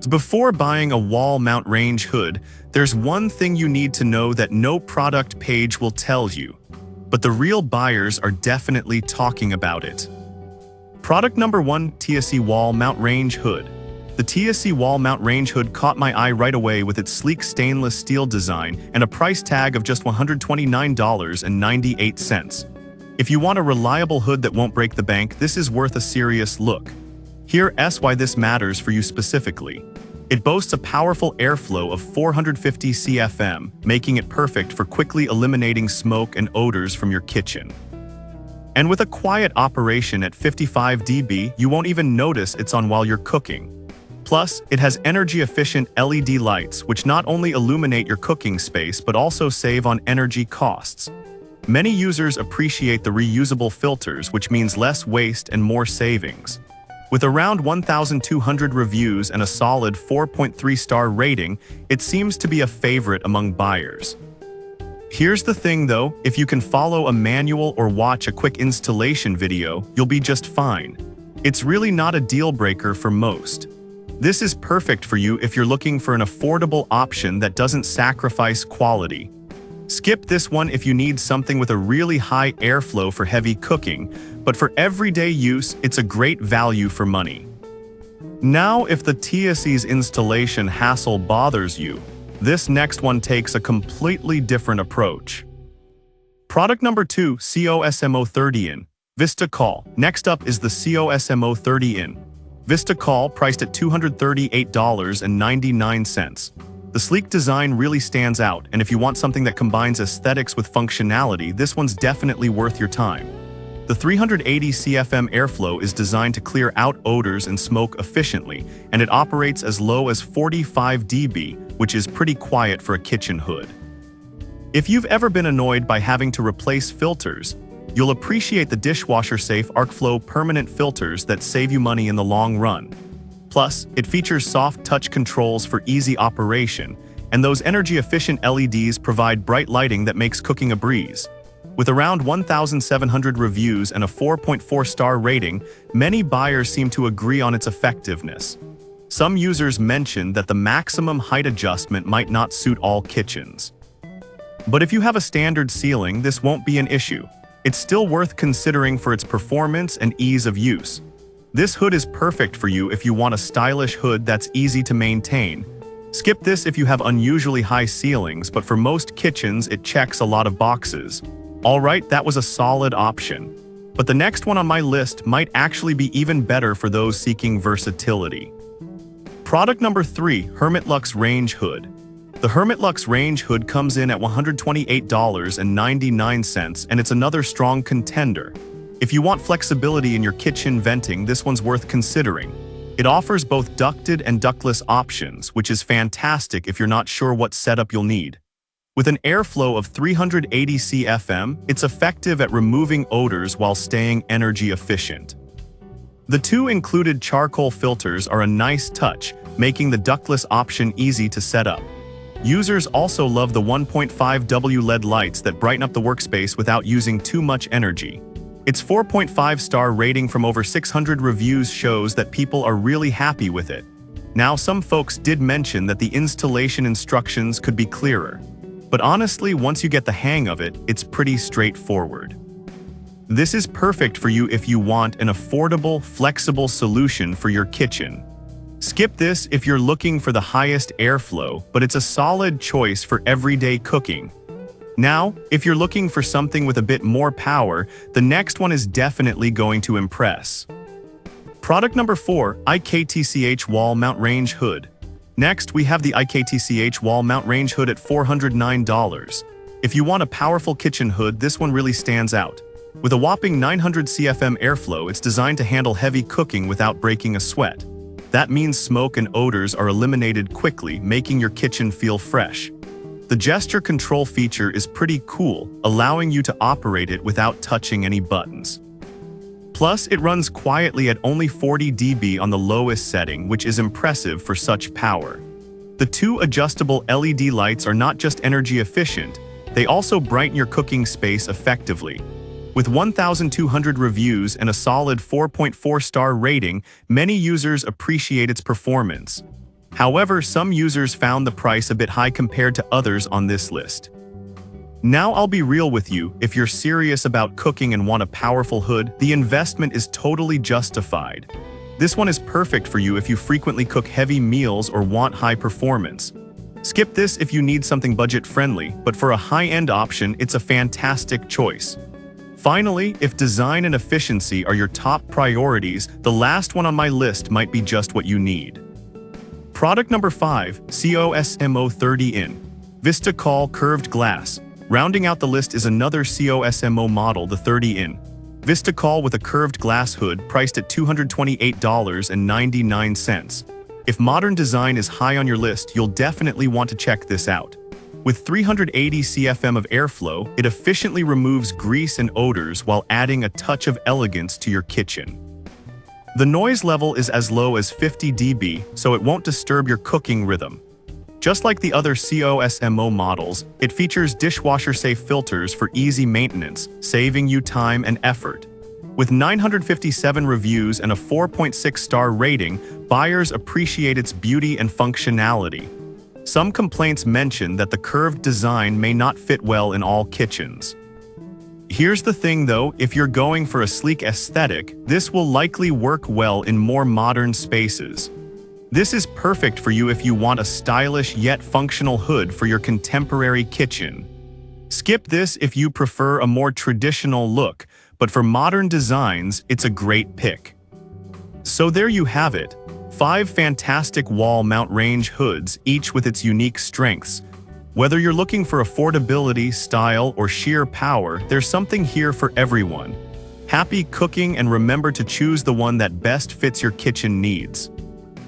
Before buying a wall mount range hood, there's one thing you need to know that no product page will tell you. But the real buyers are definitely talking about it. Product number 1, TSE Wall Mount Range Hood. The TSE Wall Mount Range Hood caught my eye right away with its sleek stainless steel design and a price tag of just $129.98. If you want a reliable hood that won't break the bank, this is worth a serious look. Here's why this matters for you specifically. It boasts a powerful airflow of 450 CFM, making it perfect for quickly eliminating smoke and odors from your kitchen. And with a quiet operation at 55 dB, you won't even notice it's on while you're cooking. Plus, it has energy-efficient LED lights which not only illuminate your cooking space but also save on energy costs. Many users appreciate the reusable filters, which means less waste and more savings. With around 1,200 reviews and a solid 4.3-star rating, it seems to be a favorite among buyers. Here's the thing though, if you can follow a manual or watch a quick installation video, you'll be just fine. It's really not a deal breaker for most. This is perfect for you if you're looking for an affordable option that doesn't sacrifice quality. Skip this one if you need something with a really high airflow for heavy cooking, but for everyday use, it's a great value for money. Now, if the TSE's installation hassle bothers you, this next one takes a completely different approach. Product number 2, COSMO 30-in Vista Call. Next up is the COSMO 30-in Vista Call, priced at $238.99. The sleek design really stands out, and if you want something that combines aesthetics with functionality, this one's definitely worth your time. The 380 CFM airflow is designed to clear out odors and smoke efficiently, and it operates as low as 45 dB, which is pretty quiet for a kitchen hood. If you've ever been annoyed by having to replace filters, you'll appreciate the dishwasher-safe ArcFlow permanent filters that save you money in the long run. Plus, it features soft touch controls for easy operation, and those energy-efficient LEDs provide bright lighting that makes cooking a breeze. With around 1,700 reviews and a 4.4-star rating, many buyers seem to agree on its effectiveness. Some users mention that the maximum height adjustment might not suit all kitchens. But if you have a standard ceiling, this won't be an issue. It's still worth considering for its performance and ease of use. This hood is perfect for you if you want a stylish hood that's easy to maintain. Skip this if you have unusually high ceilings, but for most kitchens, it checks a lot of boxes. Alright, that was a solid option. But the next one on my list might actually be even better for those seeking versatility. Product number 3, Hermitlux Range Hood. The Hermitlux Range Hood comes in at $128.99, and it's another strong contender. If you want flexibility in your kitchen venting, this one's worth considering. It offers both ducted and ductless options, which is fantastic if you're not sure what setup you'll need. With an airflow of 380 CFM, it's effective at removing odors while staying energy efficient. The two included charcoal filters are a nice touch, making the ductless option easy to set up. Users also love the 1.5W LED lights that brighten up the workspace without using too much energy. Its 4.5-star rating from over 600 reviews shows that people are really happy with it. Now, some folks did mention that the installation instructions could be clearer. But honestly, once you get the hang of it, it's pretty straightforward. This is perfect for you if you want an affordable, flexible solution for your kitchen. Skip this if you're looking for the highest airflow, but it's a solid choice for everyday cooking. Now, if you're looking for something with a bit more power, the next one is definitely going to impress. Product number 4, IKTCH Wall Mount Range Hood. Next, we have the IKTCH Wall Mount Range Hood at $409. If you want a powerful kitchen hood, this one really stands out. With a whopping 900 CFM airflow, it's designed to handle heavy cooking without breaking a sweat. That means smoke and odors are eliminated quickly, making your kitchen feel fresh. The gesture control feature is pretty cool, allowing you to operate it without touching any buttons. Plus, it runs quietly at only 40 dB on the lowest setting, which is impressive for such power. The two adjustable LED lights are not just energy efficient, they also brighten your cooking space effectively. With 1,200 reviews and a solid 4.4-star rating, many users appreciate its performance. However, some users found the price a bit high compared to others on this list. Now I'll be real with you, if you're serious about cooking and want a powerful hood, the investment is totally justified. This one is perfect for you if you frequently cook heavy meals or want high performance. Skip this if you need something budget-friendly, but for a high-end option, it's a fantastic choice. Finally, if design and efficiency are your top priorities, the last one on my list might be just what you need. Product number 5, COSMO 30-in. VistaCall Curved Glass. Rounding out the list is another COSMO model, the 30-in. VistaCall with a curved glass hood priced at $228.99. If modern design is high on your list, you'll definitely want to check this out. With 380 cfm of airflow, it efficiently removes grease and odors while adding a touch of elegance to your kitchen. The noise level is as low as 50 dB, so it won't disturb your cooking rhythm. Just like the other COSMO models, it features dishwasher-safe filters for easy maintenance, saving you time and effort. With 957 reviews and a 4.6-star rating, buyers appreciate its beauty and functionality. Some complaints mention that the curved design may not fit well in all kitchens. Here's the thing though, if you're going for a sleek aesthetic, this will likely work well in more modern spaces. This is perfect for you if you want a stylish yet functional hood for your contemporary kitchen. Skip this if you prefer a more traditional look, but for modern designs, it's a great pick. So there you have it, 5 fantastic wall mount range hoods, each with its unique strengths. Whether you're looking for affordability, style, or sheer power, there's something here for everyone. Happy cooking and remember to choose the one that best fits your kitchen needs.